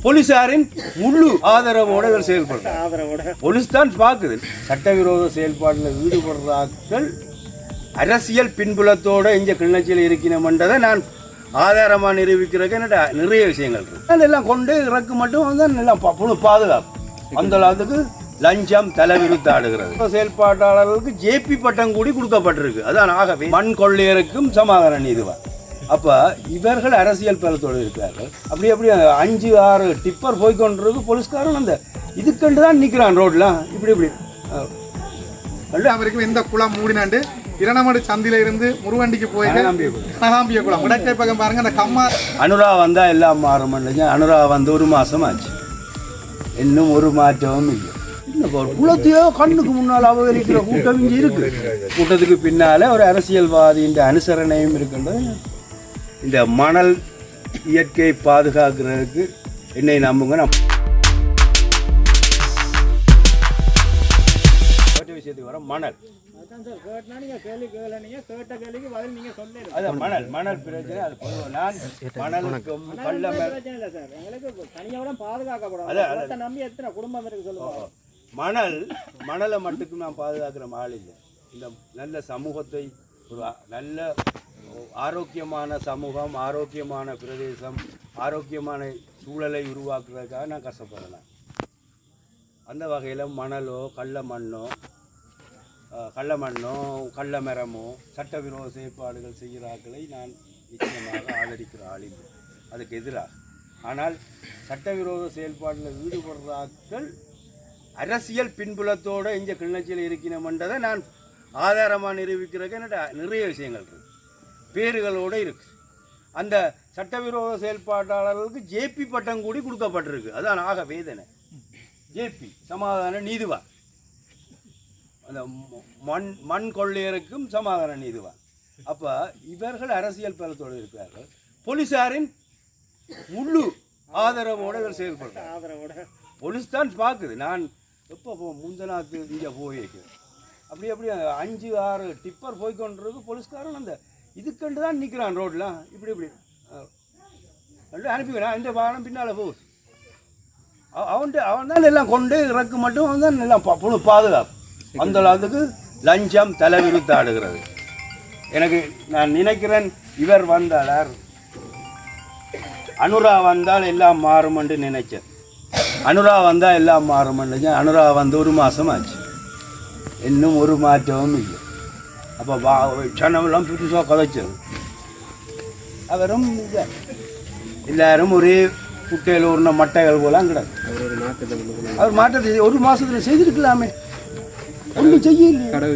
போலீசாரின் முழு ஆதரவோடு இவர் செயல்படுறார். போலீஸ் தான் பார்க்குது. சட்டவிரோத செயல்பாட்டில் ஈடுபடுறார்கள் அரசியல் பின்புலத்தோடு இங்கே கிளிநொச்சியில் இருக்கணும்ன்றதை நான் ஆதாரமாக நிரூபிக்கிறதுக்கு என்னோட நிறைய விஷயங்கள் இருக்குது. அதெல்லாம் கொண்டு இறக்கு மட்டும் வந்து எல்லாம் பாதுகாப்பு. அந்த அளவுக்கு லஞ்சம் தலைவிரித்தாடுகிறது. செயல்பாட்டாளர்களுக்கு ஜேபி பட்டம் கூடி கொடுக்கப்பட்டிருக்கு. அதான் ஆகவே மண் கொள்ளையருக்கும் சமாதான நீதிவா. அப்போ இவர்கள் அரசியல் பலத்தோடு இருக்கிறார்கள். அப்படி 5-6 டிப்பர் போய்கொண்டிருக்கு. போலீஸ்காரன் அந்த இதுக்கண்டு தான் நிற்கிறான் ரோட்லாம். இப்படி அவருக்கு எந்த குளம் மூடினாண்டு இரணமடு சந்தில இருந்து முருவண்டிக்கு போயிட்டு நகாம்பிய குளம் இடக்கை பக்கம் பாருங்க. அந்த கம்மா அனுரா வந்தால் எல்லாம் மாறும். அனுரா வந்து 1 மாதம் ஆச்சு. இன்னும் ஒரு மாற்றமும் இல்லை. குளத்தையோ கண்ணுக்கு முன்னால் அபகரிக்கிற கூட்டம் இங்கே இருக்கு. கூட்டத்துக்கு பின்னால ஒரு அரசியல்வாதியின் அனுசரணையும் இருக்கின்றது. இந்த மணல் இயற்கையை பாதுகாக்கிறதுக்கு என்னை நம்புங்க. விஷயத்துக்கு வர மணல் மணல் பிரச்சனை. அது நான் மணலுக்கும் மணலை மட்டுக்கும் நான் பாதுகாக்கிற ஆள் இல்லை. இந்த நல்ல சமூகத்தை ஒரு நல்ல ஆரோக்கியமான சமூகம், ஆரோக்கியமான பிரதேசம், ஆரோக்கியமான சூழலை உருவாக்குறதுக்காக நான் கஷ்டப்படலாம். அந்த வகையில் மணலோ கள்ள மரமோ சட்டவிரோத செயற்பாடுகள் செய்கிறார்களை நான் நிச்சயமாக ஆதரிக்கிற ஆள் இல்லை. அதுக்கு எதிராக. ஆனால் சட்டவிரோத செயல்பாட்டில் ஈடுபடுறார்கள் அரசியல் பின்புலத்தோடு இங்கே கிளிநொச்சியில் இருக்கணும்ன்றதை நான் ஆதாரமாக நிரூபிக்கிறதுக்கு என்னோட நிறைய விஷயங்கள் இருக்குது. பேறுகளோடு இருக்குது. அந்த சட்டவிரோத செயல்பாட்டாளர்களுக்கு ஜேபி பட்டம் கூடி கொடுக்கப்பட்டிருக்கு. அதான் ஆக வேதனை. ஜேபி சமாதான நீதிவா. அந்த மண் கொள்ளையருக்கும் சமாதான நீதிவா. அப்போ இவர்கள் அரசியல் பலத்தோடு இருக்கிறார்கள். போலீசாரின் முழு ஆதரவோடு இவர் செயல்படுறார். போலீஸ் தான் பார்க்குது. நான் எப்போ முந்தநாத்து இங்கே போயிருக்கேன். அப்படி 5-6 டிப்பர் போய்கொண்டிருக்கு. போலீஸ்காரன் அந்த இதுக்கண்டு தான் நிற்கிறான் ரோட்லாம். இப்படி அனுப்பிக்கிறேன். இந்த வாகனம் பின்னால் போகுது. அவன் தான் எல்லாம் கொண்டு இறக்கு மட்டும் அவன் தான் எல்லாம் பாதுகாப்பு. அந்த அளவுக்கு லஞ்சம் தலைவிரித்தாடுகிறது. எனக்கு நான் நினைக்கிறேன் இவர் வந்தார் அனுரா வந்தால் எல்லாம் மாறும் என்று நினைச்சேன். அனுரா வந்தால் எல்லாம் மாறும். அனுரா வந்து 1 மாதம் ஆச்சு. இன்னும் ஒரு மாற்றமும் இல்லை. அப்போ சனமெல்லாம் புதுசாக கதைச்சது. அவரும் எல்லாரும் ஒரே குட்டையில் ஊர்ன மட்டைகள் போலாம் கிடக்கு. அவர் மாற்றத்தை 1 மாதத்தில் செய்திருக்கலாமே. ஒன்றும் செய்யல. கடை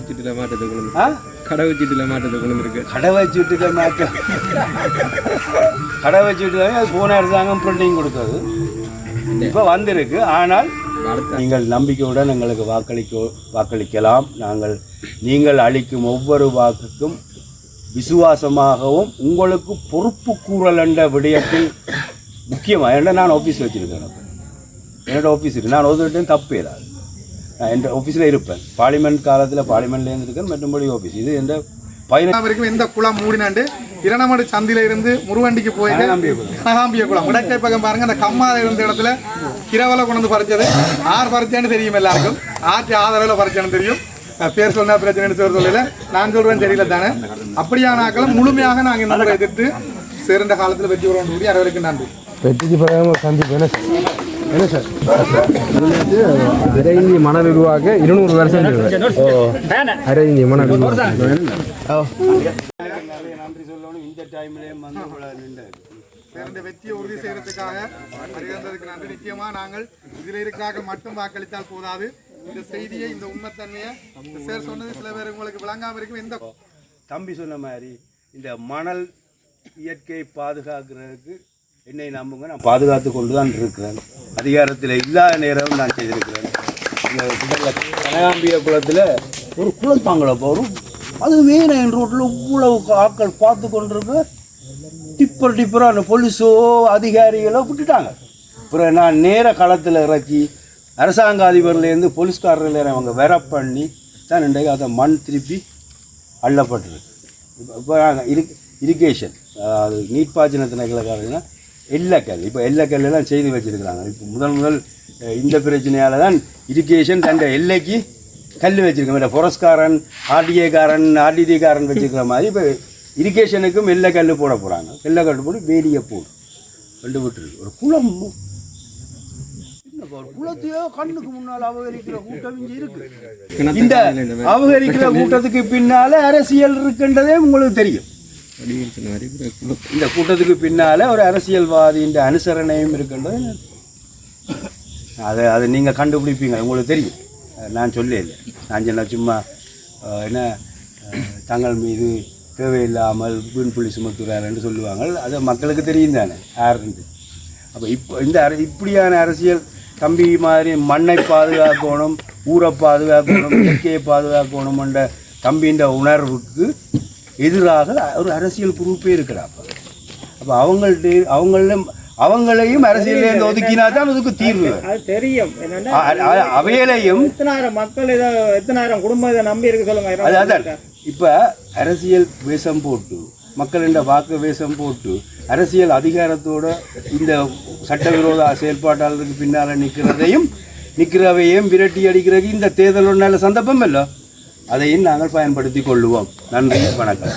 வச்சுட்டு அது போன அரசாங்கம் பிரிண்டிங் கொடுத்தது. இப்போ வந்திருக்கு. ஆனால் நீங்கள் நம்பிக்கையுடன் எங்களுக்கு வாக்களிக்கலாம். நீங்கள் அளிக்கும் ஒவ்வொரு வாக்குக்கும் விசுவாசமாகவும் உங்களுக்கு பொறுப்பு கூறல் என்ற விடயத்தில் முக்கியமாக. ஏன்னா நான் ஆஃபீஸ் வச்சுருக்கேன். என்னோட ஆஃபீஸ் இருக்குது. நான் ஒருத்தர் தப்பு இல்லாது. நான் என் ஆஃபீஸில் இருப்பேன். பார்லிமெண்ட் காலத்தில் பார்லிமெண்ட்லேருந்து இருக்கேன். மற்றபடி ஆஃபீஸ் இது எந்த வரைக்கும் எந்த குளம் மூடினாண்டு இரணமடு சந்தில இருந்து முருவண்டிக்கு போயிட்டு நகாம்பிய குளம் இடக்கை பக்கம் பாருங்க. அந்த கம்மால இருந்த இடத்துல கிரவலை கொண்டு பறிச்சது. ஆர் பறிச்சேன்னு தெரியும் எல்லாருக்கும். ஆட்சி ஆதரவில் பறிச்சேன்னு தெரியும். பேர் சொன்னா பிரச்சனைன்னு சொல்லல. நான் சொல்றேன் தெரியல தானே. அப்படியான ஆக்களும் முழுமையாக நாங்கள் இந்த முறை எதிர்த்து சிறந்த காலத்தில் வெற்றி பெறணும் கூடிய அனைவருக்கும் நன்றி. வெற்றிக்கு பிறகு சந்திப்பு என்ன சார்? அரை இந்திய மணல் உருவாக 200 வருஷம். அரை இந்திய மணல் நன்றி சொல்லணும். இந்த டைம்லேயே சிறந்த வெற்றியை உறுதி செய்யறதுக்காக வருகிறதுக்கு நன்றி. நிச்சயமாக நாங்கள் இதில் இருக்கிறார்கள் மட்டும் வாக்களித்தால் போதாது. இந்த செய்தியை, இந்த உண்மைத்தன்மையை சார் சொன்னது சில பேர் உங்களுக்கு விளங்காமல் இருக்கும். இந்த தம்பி சொன்ன மாதிரி இந்த மணல் இயற்கையை பாதுகாக்கிறதுக்கு என்னை நம்புங்க. நான் பாதுகாத்து கொண்டு தான் இருக்கிறேன். அதிகாரத்தில் இல்லாத நேரம் நான் செய்திருக்கிறேன். இந்த கனகாம்பிய குளத்தில் ஒரு குளத்தாங்கள போகிறோம். அது மெயின் ரோட்டில் இவ்வளவு ஆட்கள் பார்த்து கொண்டிருக்க டிப்பராக அந்த போலீஸோ அதிகாரிகளோ விட்டுட்டாங்க. அப்புறம் நான் நேர களத்தில் இறக்கி அரசாங்க அதிபர்லேருந்து போலீஸ்காரர்கள் அவங்க வெற பண்ணி தான் இன்றைக்கு அதை மண் திருப்பி அள்ளப்பட்டிருக்கு. இப்போ இரிகேஷன் அது நீர்ப்பாய்ச்சின திணைக்களக்காரங்கன்னா எல்லக்கல் இப்போ எல்லாம் செய்து வச்சிருக்கிறாங்க. இப்போ முதல் இந்த பிரச்சனையால் தான் இரிகேஷன் தண்ட எல்லைக்கு கல் வச்சிருக்கோம். புரஸ்காரன் ஆர்டிடிகாரன் வச்சுருக்கிற மாதிரி இப்போ இரிகேஷனுக்கும் எல்லை கல் போட போகிறாங்க. எல்லை கல் போட்டு வேலியை போடு ரெண்டு விட்டுருக்கு. ஒரு குளம் ஒரு குளத்தையோ கண்ணுக்கு முன்னால் அபகரிக்கிற கூட்டம் இங்கே இருக்கு. இந்த அபகரிக்கிற கூட்டத்துக்கு பின்னால அரசியல் இருக்குன்றதே உங்களுக்கு தெரியும். இந்த கூட்டத்துக்கு பின்னால ஒரு அரசியல்வாதியின் அனுசரணையும் இருக்கின்றது. அதை நீங்கள் கண்டுபிடிப்பீங்க, உங்களுக்கு தெரியும். நான் சொல்ல இல்லை, நான் சொன்ன சும்மா என்ன தங்கள் மீது தேவையில்லாமல் வீண் புள்ளி சுமத்துறாருன்னு சொல்லுவாங்க. அது மக்களுக்கு தெரியும் தானே யாருன்னு. அப்போ இந்த இப்படியான அரசியல் தம்பி மாதிரி மண்ணை பாதுகாக்கணும், ஊரை பாதுகாக்கணும், இயற்கையை பாதுகாக்கணும் என்ற தம்பின்ற உணர்வுக்கு எதிராக ஒரு அரசியல் குரூப்பே இருக்கிறாப்ப. அப்போ அவங்களையும் அரசியல் ஒதுக்கினா தான் அதுக்கு தீர்வு. தெரியும் அவையிலையும் மக்கள் எத்தனாயிரம் குடும்பம் இதை நம்பி இருக்கு சொல்லுங்க. அதான் இப்போ அரசியல் வேஷம் போட்டு மக்களின் வாக்கு வேஷம் போட்டு அரசியல் அதிகாரத்தோட இந்த சட்டவிரோத செயல்பாட்டாளருக்கு பின்னால் நிற்கிறவையும் விரட்டி அடிக்கிறது இந்த தேர்தல் ஒரு நல்ல சந்தர்ப்பம் இல்லை. அதையும் நாங்கள் பயன்படுத்தி கொள்ளுவோம். நன்றி, வணக்கம்.